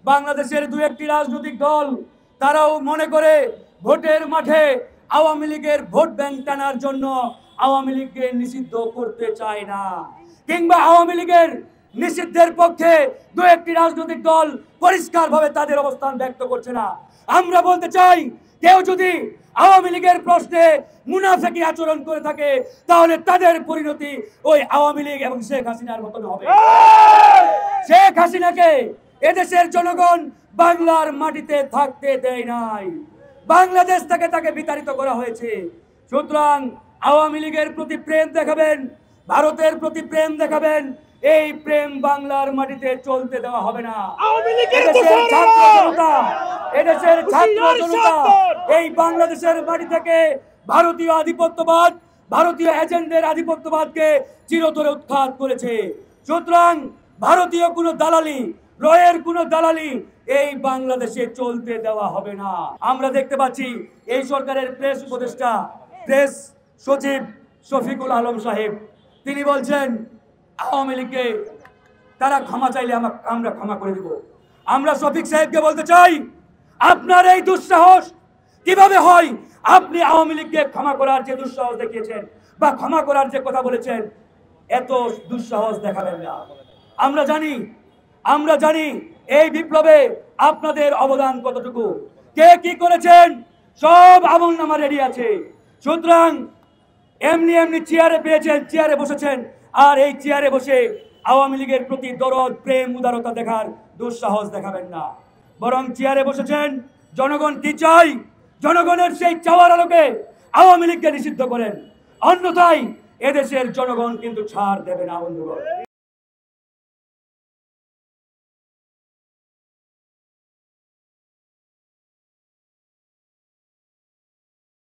বাংলাদেশের দু একটি রাজনৈতিক দল তারাও মনে করে ভোটের মাঠে আওয়ামী লীগের ভোট ব্যাংক টানার জন্য আওয়ামী লীগকে নিষিদ্ধ করতে চায় না, কিংবা আওয়ামী লীগের নিষিদ্ধের পক্ষে দু একটি রাজনৈতিক দল পরিষ্কারভাবে তাদের অবস্থান ব্যক্ত করছে না। আমরা বলতে চাই, কেউ যদি আওয়ামী লীগের প্রশ্নে মুনাফিকি আচরণ করে থাকে তাহলে তাদের পরিণতি ওই আওয়ামী লীগ এবং শেখ হাসিনার মতন হবে। শেখ হাসিনাকে এদেশের জনগণ বাংলার মাটিতে থাকতে দেয় নাই, বাংলাদেশ থেকে তাকে বিতাড়িত করা হয়েছে। সুতরাং আওয়ামী লীগের প্রতি প্রেম দেখাবেন, ভারতের প্রতি প্রেম দেখাবেন, এই প্রেম বাংলার মাটিতে চলতে দেওয়া হবে না। এদেশের ছাত্র জনতা এই বাংলাদেশের মাটি থেকে ভারতীয় আধিপত্যবাদ, ভারতীয় এজেন্টদের আধিপত্যবাদকে চিরতরে উৎখাত করেছে। সুতরাং ভারতীয় কোনো দালালি, রয়ের কোনো দালালি এই বাংলাদেশে চলতে দেওয়া হবে না। আমরা দেখতে পাচ্ছি এই সরকারের প্রেস উপদেষ্টা, প্রেস সচিব শফিকুল আলম সাহেব, তিনি বলছেন আওয়ামী লীগকে তারা ক্ষমা চাইলে আমরা ক্ষমা করে দিব। আমরা শফিক সাহেবকে বলতে চাই, আপনার এই দুঃসাহস কিভাবে হয়? আপনি আওয়ামী লীগকে ক্ষমা করার যে দুঃসাহস দেখিয়েছেন বা ক্ষমা করার যে কথা বলেছেন, এত দুঃসাহস দেখাবেন না। আমরা জানি এই বিপ্লবে আপনাদের অবদান কতটুকু, কে কি করেছেন সব আমলনামা রেডি আছে। সুতরাং এমনি চেয়ারে পেয়েছেন, চেয়ারে বসেছেন, আর এই চেয়ারে বসে আওয়ামী লীগের প্রতি দরদ, প্রেম, উদারতা দেখার দুঃসাহস দেখাবেন না। বরং চেয়ারে বসেছেন, জনগণ কি চাই, জনগণের সেই চাওয়ার আলোকে আওয়ামী লীগকে নিষিদ্ধ করেন, অন্যথায় এদেশের জনগণ কিন্তু ছাড় দেবে না বন্ধুগণ।